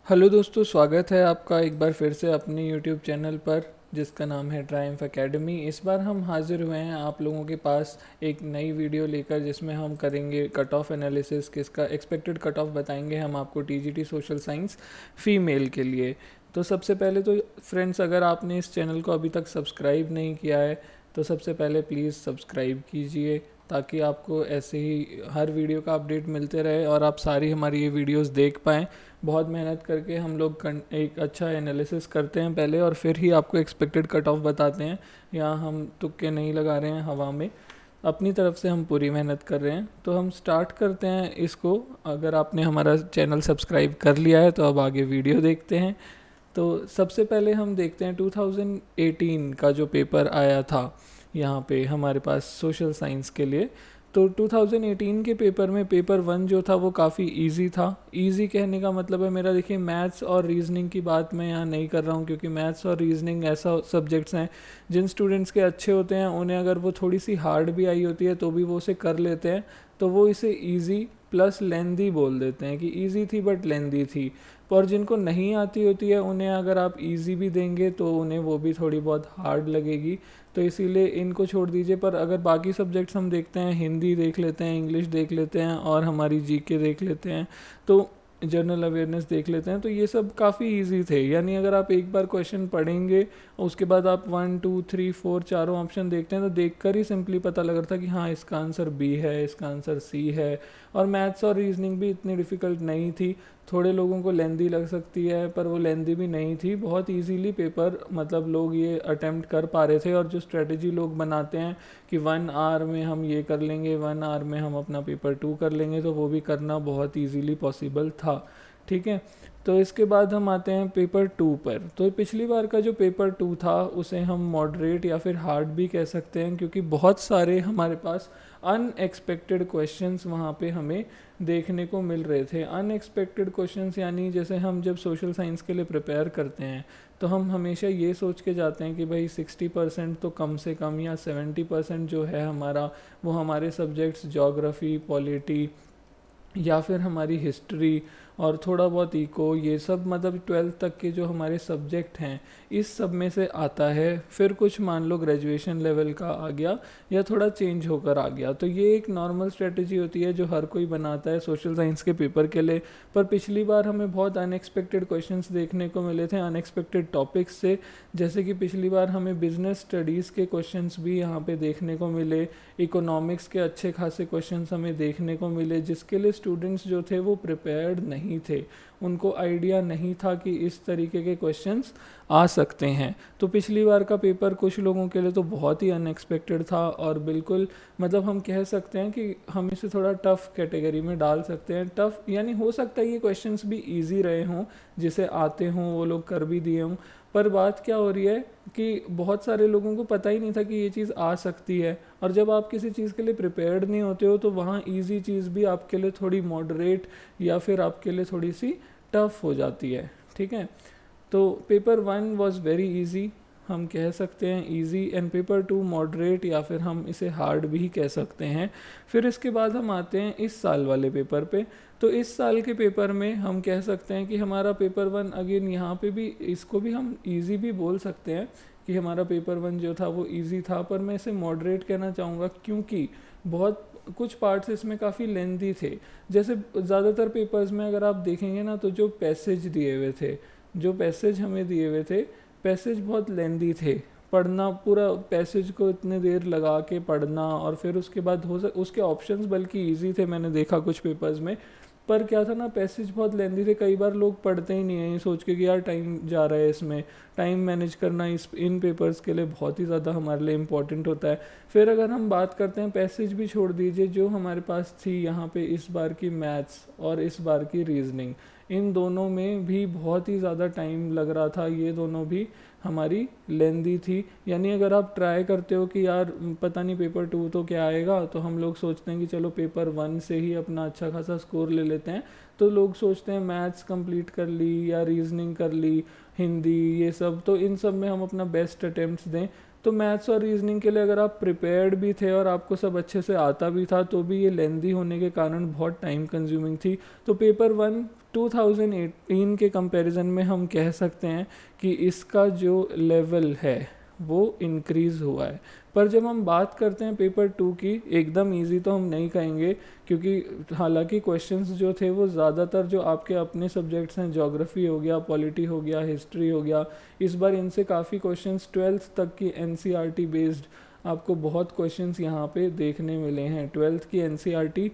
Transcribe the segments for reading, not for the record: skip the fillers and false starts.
Hello दोस्तों, स्वागत है आपका एक बार फिर से अपने यूट्यूब चैनल पर जिसका नाम है ट्रायम्फ एकेडमी। इस बार हम हाजिर हुए हैं आप लोगों के पास एक नई वीडियो लेकर, जिसमें हम करेंगे कट ऑफ एनालिसिस। किसका एक्सपेक्टेड कट ऑफ बताएंगे हम आपको टीजीटी सोशल साइंस फीमेल के लिए। तो सबसे पहले तो फ्रेंड्स, अगर आपने इस चैनल को अभी तक सब्सक्राइब नहीं किया है तो सबसे पहले प्लीज़ सब्सक्राइब कीजिए, ताकि आपको ऐसे ही हर वीडियो का अपडेट मिलते रहे और आप सारी हमारी ये वीडियोस देख पाएँ। बहुत मेहनत करके हम लोग एक अच्छा एनालिसिस करते हैं पहले, और फिर ही आपको एक्सपेक्टेड कट ऑफ बताते हैं। यहाँ हम तुक्के नहीं लगा रहे हैं हवा में, अपनी तरफ से हम पूरी मेहनत कर रहे हैं। तो हम स्टार्ट करते हैं इसको। अगर आपने हमारा चैनल सब्सक्राइब कर लिया है तो अब आगे वीडियो देखते हैं। तो सबसे पहले हम देखते हैं 2018 का जो पेपर आया था यहाँ पे हमारे पास सोशल साइंस के लिए। तो 2018 के पेपर में पेपर वन जो था वो काफ़ी इजी था। इजी कहने का मतलब है मेरा, देखिए, मैथ्स और रीजनिंग की बात मैं यहाँ नहीं कर रहा हूँ, क्योंकि मैथ्स और रीजनिंग ऐसा सब्जेक्ट्स हैं जिन स्टूडेंट्स के अच्छे होते हैं, उन्हें अगर वो थोड़ी सी हार्ड भी आई होती है तो भी वो उसे कर लेते हैं। तो वो इसे ईजी प्लस लेंदी बोल देते हैं कि ईजी थी बट लेंदी थी। और जिनको नहीं आती होती है उन्हें अगर आप इजी भी देंगे तो उन्हें वो भी थोड़ी बहुत हार्ड लगेगी। तो इसीलिए इनको छोड़ दीजिए। पर अगर बाकी सब्जेक्ट्स हम देखते हैं, हिंदी देख लेते हैं, इंग्लिश देख लेते हैं और हमारी जीके देख लेते हैं, तो जनरल अवेयरनेस देख लेते हैं, तो ये सब काफ़ी इजी थे। यानी अगर आप एक बार क्वेश्चन पढ़ेंगे उसके बाद आप 1 2 3 4 चारों ऑप्शन देखते हैं तो देखकर ही सिंपली पता लग रहा था कि हाँ, इसका आंसर बी है, इसका आंसर सी है। और मैथ्स और रीजनिंग भी इतनी डिफ़िकल्ट नहीं थी। थोड़े लोगों को लेंदी लग सकती है पर वो लेंदी भी नहीं थी। बहुत इजीली पेपर, मतलब लोग ये अटेम्प्ट कर पा रहे थे। और जो स्ट्रेटजी लोग बनाते हैं कि 1 आवर में हम ये कर लेंगे, 1 आवर में हम अपना पेपर 2 कर लेंगे, तो वो भी करना बहुत इजीली पॉसिबल था। ठीक है। तो इसके बाद हम आते हैं पेपर 2 पर। तो पिछली बार का जो पेपर 2 था उसे हम मॉडरेट या फिर हार्ड भी कह सकते हैं, क्योंकि बहुत सारे हमारे पास अनएक्सपेक्टेड क्वेश्चंस वहाँ पे हमें देखने को मिल रहे थे। अनएक्सपेक्टेड क्वेश्चंस यानी जैसे हम जब सोशल साइंस के लिए प्रिपेयर करते हैं तो हम हमेशा ये सोच के जाते हैं कि भाई 60% तो कम से कम, या 70% जो है हमारा, वो हमारे सब्जेक्ट्स ज्योग्राफी, पॉलिटी या फिर हमारी हिस्ट्री और थोड़ा बहुत इको, ये सब मतलब 12th तक के जो हमारे सब्जेक्ट हैं इस सब में से आता है। फिर कुछ मान लो ग्रेजुएशन लेवल का आ गया या थोड़ा चेंज होकर आ गया। तो ये एक नॉर्मल स्ट्रेटजी होती है जो हर कोई बनाता है सोशल साइंस के पेपर के लिए। पर पिछली बार हमें बहुत अनएक्सपेक्टेड क्वेश्चंस देखने को मिले थे अनएक्सपेक्टेड टॉपिक्स से। जैसे कि पिछली बार हमें बिजनेस स्टडीज़ के क्वेश्चंस भी यहाँ पे देखने को मिले, इकोनॉमिक्स के अच्छे खासे क्वेश्चंस हमें देखने को मिले, जिसके लिए स्टूडेंट्स जो थे वो प्रिपेयर्ड नहीं थे। उनको आइडिया नहीं था कि इस तरीके के क्वेश्चंस आ सकते हैं। तो पिछली बार का पेपर कुछ लोगों के लिए तो बहुत ही अनएक्सपेक्टेड था, और बिल्कुल मतलब हम कह सकते हैं कि हम इसे थोड़ा टफ़ कैटेगरी में डाल सकते हैं। टफ़ यानी हो सकता है ये क्वेश्चंस भी इजी रहे हों, जिसे आते हों वो लोग कर भी दिए हों। पर बात क्या हो रही है कि बहुत सारे लोगों को पता ही नहीं था कि ये चीज़ आ सकती है। और जब आप किसी चीज़ के लिए प्रिपेयर्ड नहीं होते हो तो वहाँ इजी चीज़ भी आपके लिए थोड़ी मॉडरेट या फिर आपके लिए थोड़ी सी टफ हो जाती है। ठीक है। तो पेपर 1 वॉज वेरी इजी, हम कह सकते हैं इजी, एंड पेपर 2 मॉडरेट या फिर हम इसे हार्ड भी कह सकते हैं। फिर इसके बाद हम आते हैं इस साल वाले पेपर पे। तो इस साल के पेपर में हम कह सकते हैं कि हमारा पेपर 1 अगेन यहाँ पे भी, इसको भी हम इजी भी बोल सकते हैं कि हमारा पेपर 1 जो था वो इजी था। पर मैं इसे मॉडरेट कहना चाहूँगा क्योंकि बहुत कुछ पार्ट्स इसमें काफ़ी लेंथी थे। जैसे ज़्यादातर पेपर्स में अगर आप देखेंगे ना, तो जो पैसेज दिए हुए थे, जो पैसेज हमें दिए हुए थे, पैसेज बहुत लेंदी थे। पढ़ना, पूरा पैसेज को इतने देर लगा के पढ़ना, और फिर उसके बाद उसके ऑप्शंस बल्कि इजी थे मैंने देखा कुछ पेपर्स में। पर क्या था ना, पैसेज बहुत लेंदी थे, कई बार लोग पढ़ते ही नहीं हैं ये सोच के कि यार टाइम जा रहा है इसमें। टाइम मैनेज करना इन पेपर्स के लिए बहुत ही ज़्यादा हमारे लिए इम्पॉर्टेंट होता है। फिर अगर हम बात करते हैं, पैसेज भी छोड़ दीजिए, जो हमारे पास थी यहाँ पे इस बार की मैथ्स और इस बार की रीजनिंग, इन दोनों में भी बहुत ही ज़्यादा टाइम लग रहा था। ये दोनों भी हमारी लेंदी थी। यानी अगर आप ट्राई करते हो कि यार पता नहीं पेपर 2 तो क्या आएगा, तो हम लोग सोचते हैं कि चलो पेपर 1 से ही अपना अच्छा खासा स्कोर ले लेते हैं। तो लोग सोचते हैं मैथ्स कंप्लीट कर ली या रीजनिंग कर ली, हिंदी, ये सब, तो इन सब में हम अपना बेस्ट अटेम्प्ट्स दें। तो मैथ्स और रीजनिंग के लिए अगर आप प्रिपेयर्ड भी थे और आपको सब अच्छे से आता भी था तो भी ये लेंदी होने के कारण बहुत टाइम कंज्यूमिंग थी। तो पेपर 1 2018 के कंपैरिजन में हम कह सकते हैं कि इसका जो लेवल है वो इंक्रीज़ हुआ है। पर जब हम बात करते हैं पेपर 2 की, एकदम इजी तो हम नहीं कहेंगे, क्योंकि हालांकि क्वेश्चंस जो थे वो ज़्यादातर जो आपके अपने सब्जेक्ट्स हैं, ज्योग्राफी हो गया, पॉलिटी हो गया, हिस्ट्री हो गया, इस बार इनसे काफ़ी क्वेश्चंस 12th तक की एनसीईआरटी बेस्ड आपको बहुत क्वेश्चंस यहाँ पे देखने मिले हैं। 12th की एनसीईआरटी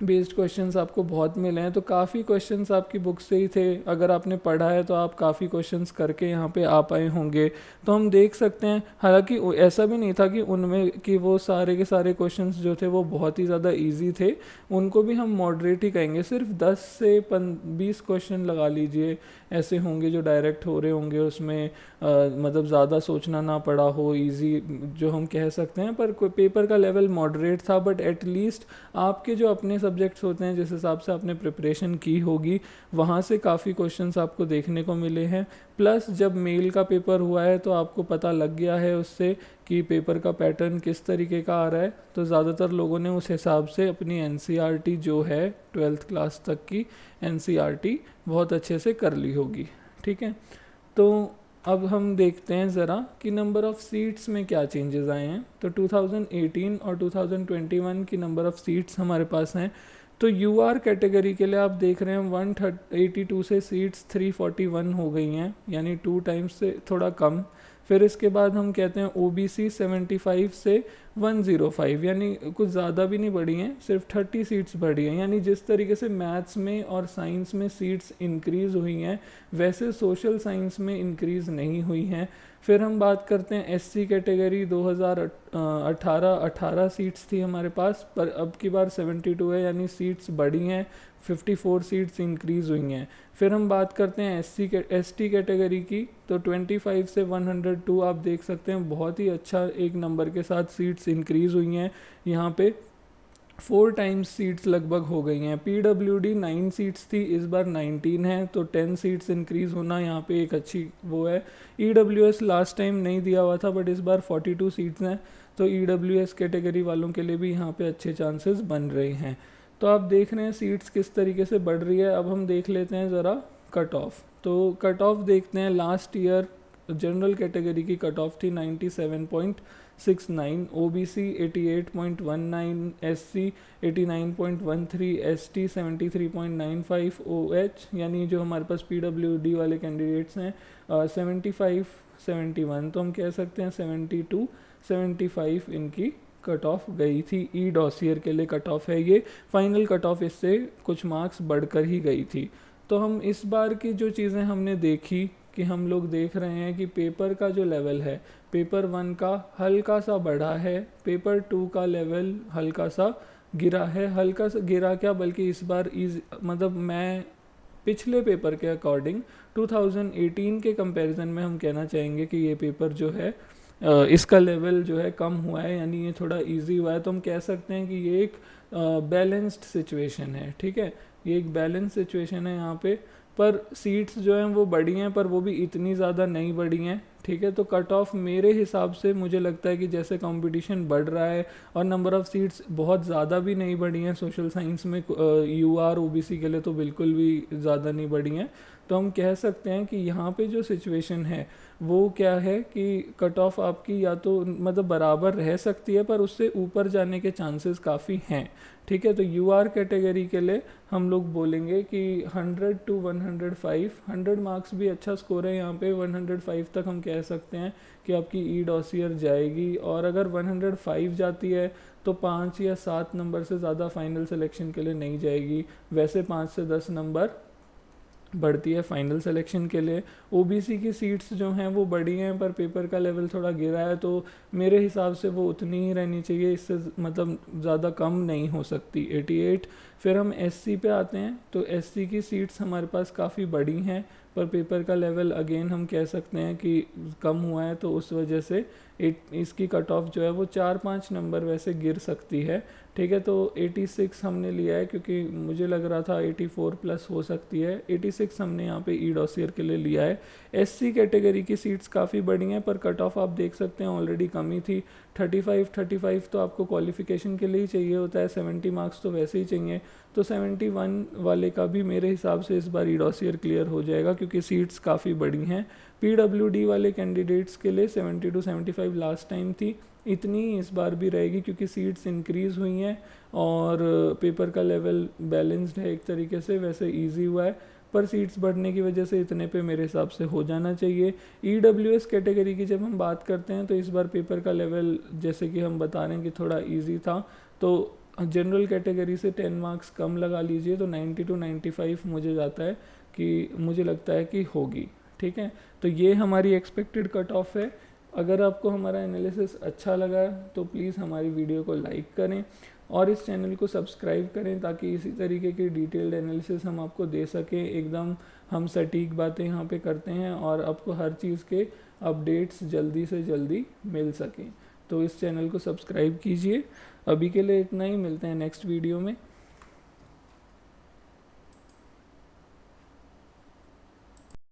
बेस्ड क्वेश्चंस आपको बहुत मिले हैं, तो काफ़ी क्वेश्चंस आपकी बुक से ही थे। अगर आपने पढ़ा है तो आप काफ़ी क्वेश्चंस करके यहाँ पे आ पाए होंगे। तो हम देख सकते हैं, हालांकि ऐसा भी नहीं था कि उनमें कि वो सारे के सारे क्वेश्चंस जो थे वो बहुत ही ज़्यादा इजी थे, उनको भी हम मॉडरेट ही कहेंगे। सिर्फ 10 से 20 क्वेश्चन लगा लीजिए ऐसे होंगे जो डायरेक्ट हो रहे होंगे, उसमें मतलब ज़्यादा सोचना ना पड़ा हो, इजी जो हम कह सकते हैं। पर पेपर का लेवल मॉडरेट था, बट एटलीस्ट आपके जो अपने सब्जेक्ट्स होते हैं जिस हिसाब से आपने प्रिपरेशन की होगी, वहाँ से काफ़ी क्वेश्चंस आपको देखने को मिले हैं। प्लस जब मेल का पेपर हुआ है तो आपको पता लग गया है उससे कि पेपर का पैटर्न किस तरीके का आ रहा है। तो ज़्यादातर लोगों ने उस हिसाब से अपनी एनसीईआरटी जो है 12th क्लास तक की एनसीईआरटी बहुत अच्छे से कर ली होगी। ठीक है, तो अब हम देखते हैं ज़रा कि नंबर ऑफ़ सीट्स में क्या चेंजेस आए हैं। तो 2018 और 2021 की नंबर ऑफ़ सीट्स हमारे पास हैं। तो यूआर कैटेगरी के लिए आप देख रहे हैं 182 से सीट्स 341 हो गई हैं, यानी 2 टाइम्स से थोड़ा कम। फिर इसके बाद हम कहते हैं ओबीसी 75 से 105, यानी कुछ ज़्यादा भी नहीं बढ़ी हैं, सिर्फ 30 सीट्स बढ़ी हैं। यानी जिस तरीके से मैथ्स में और साइंस में सीट्स इंक्रीज़ हुई हैं, वैसे सोशल साइंस में इंक्रीज़ नहीं हुई हैं। फिर हम बात करते हैं एससी कैटेगरी 2018 18 सीट्स थी हमारे पास, पर अब की बार 72 है, यानी सीट्स बढ़ी हैं, 54 सीट्स इंक्रीज़ हुई हैं। फिर हम बात करते हैं एसटी कैटेगरी की, तो 25 से 102 आप देख सकते हैं, बहुत ही अच्छा एक नंबर के साथ सीट्स इंक्रीज़ हुई हैं। यहाँ पे 4 टाइम्स सीट्स लगभग हो गई हैं। पीडब्ल्यूडी 9 सीट्स थी, इस बार 19 है, तो 10 सीट्स इंक्रीज़ होना यहाँ पे एक अच्छी वो है। ईडब्ल्यूएस लास्ट टाइम नहीं दिया हुआ था, बट इस बार 42 सीट्स हैं, तो ईडब्ल्यूएस कैटेगरी वालों के लिए भी यहाँ पे अच्छे चांसेस बन रहे हैं। तो आप देख रहे हैं सीट्स किस तरीके से बढ़ रही है। अब हम देख लेते हैं ज़रा कट ऑफ। तो कट ऑफ देखते हैं, लास्ट ईयर जनरल कैटेगरी की कट ऑफ थी 97.69, ओबीसी 88.19, एससी 89.13, एसटी 73.95, ओएच यानी जो हमारे पास पीडब्ल्यूडी वाले कैंडिडेट्स हैं 75 71, तो हम कह सकते हैं 72 75 इनकी कट ऑफ गई थी। ई डॉसियर के लिए कट ऑफ है ये, फाइनल कट ऑफ इससे कुछ मार्क्स बढ़कर ही गई थी। तो हम इस बार की जो चीज़ें हमने देखी कि हम लोग देख रहे हैं कि पेपर का जो लेवल है, पेपर 1 का हल्का सा बढ़ा है, पेपर 2 का लेवल हल्का सा गिरा है। हल्का सा गिरा क्या, बल्कि इस बार मतलब मैं पिछले पेपर के अकॉर्डिंग 2018 के कंपैरिजन में हम कहना चाहेंगे कि ये पेपर जो है इसका लेवल जो है कम हुआ है, यानी ये थोड़ा इजी हुआ है। तो हम कह सकते हैं कि ये एक बैलेंस्ड सिचुएशन है। ठीक है, ये एक बैलेंस सिचुएशन है यहाँ पे। पर सीट्स जो हैं वो बढ़ी हैं, पर वो भी इतनी ज़्यादा नहीं बढ़ी हैं। ठीक है, तो कट ऑफ मेरे हिसाब से मुझे लगता है कि जैसे कंपटीशन बढ़ रहा है और नंबर ऑफ़ सीट्स बहुत ज़्यादा भी नहीं बढ़ी हैं सोशल साइंस में, यूआर ओबीसी के लिए तो बिल्कुल भी ज़्यादा नहीं बढ़ी हैं। तो हम कह सकते हैं कि यहाँ पे जो सिचुएशन है वो क्या है कि कट ऑफ आपकी या तो मतलब बराबर रह सकती है, पर उससे ऊपर जाने के चांसेस काफ़ी हैं। ठीक है, तो यूआर कैटेगरी के लिए हम लोग बोलेंगे कि 100 to 105, 100 मार्क्स भी अच्छा स्कोर है यहाँ पे। 105 तक हम कह सकते हैं कि आपकी ई डॉसियर जाएगी, और अगर 105 जाती है तो 5 या 7 नंबर से ज़्यादा फाइनल सिलेक्शन के लिए नहीं जाएगी। वैसे 5 से 10 नंबर बढ़ती है फाइनल सिलेक्शन के लिए। ओबीसी की सीट्स जो हैं वो बढ़ी हैं, पर पेपर का लेवल थोड़ा गिरा है, तो मेरे हिसाब से वो उतनी ही रहनी चाहिए, इससे मतलब ज़्यादा कम नहीं हो सकती 88। फिर हम एससी पे आते हैं, तो एससी की सीट्स हमारे पास काफ़ी बड़ी हैं, पर पेपर का लेवल अगेन हम कह सकते हैं कि कम हुआ है, तो उस वजह से इसकी कट ऑफ जो है वो 4-5 नंबर वैसे गिर सकती है। ठीक है, तो 86 हमने लिया है क्योंकि मुझे लग रहा था 84 प्लस हो सकती है। 86 हमने यहाँ पे ई डॉसियर के लिए लिया है। एससी कैटेगरी की सीट्स काफ़ी बड़ी हैं, पर कट ऑफ आप देख सकते हैं ऑलरेडी कमी थी। 35 तो आपको क्वालिफिकेशन के लिए ही चाहिए होता है, 70 मार्क्स तो वैसे ही चाहिए। तो 71 वाले का भी मेरे हिसाब से इस बार ई डॉसियर क्लियर हो जाएगा क्योंकि सीट्स काफ़ी बड़ी हैं। पीडब्ल्यूडी वाले कैंडिडेट्स के लिए 70 to 75 लास्ट टाइम थी, इतनी इस बार भी रहेगी क्योंकि सीट्स इंक्रीज़ हुई हैं और पेपर का लेवल बैलेंस्ड है एक तरीके से, वैसे इजी हुआ है, पर सीट्स बढ़ने की वजह से इतने पे मेरे हिसाब से हो जाना चाहिए। ईडब्ल्यूएस कैटेगरी की जब हम बात करते हैं तो इस बार पेपर का लेवल जैसे कि हम बता रहे हैं कि थोड़ा ईजी था, तो जनरल कैटेगरी से 10 मार्क्स कम लगा लीजिए तो 90 to 95 मुझे जाता है कि मुझे लगता है कि होगी। ठीक है, तो ये हमारी एक्सपेक्टेड कट ऑफ है। अगर आपको हमारा एनालिसिस अच्छा लगा तो प्लीज़ हमारी वीडियो को लाइक करें और इस चैनल को सब्सक्राइब करें ताकि इसी तरीके की डिटेल्ड एनालिसिस हम आपको दे सकें। एकदम हम सटीक बातें यहाँ पे करते हैं और आपको हर चीज़ के अपडेट्स जल्दी से जल्दी मिल सकें। तो इस चैनल को सब्सक्राइब कीजिए। अभी के लिए इतना ही, मिलते हैं नेक्स्ट वीडियो में।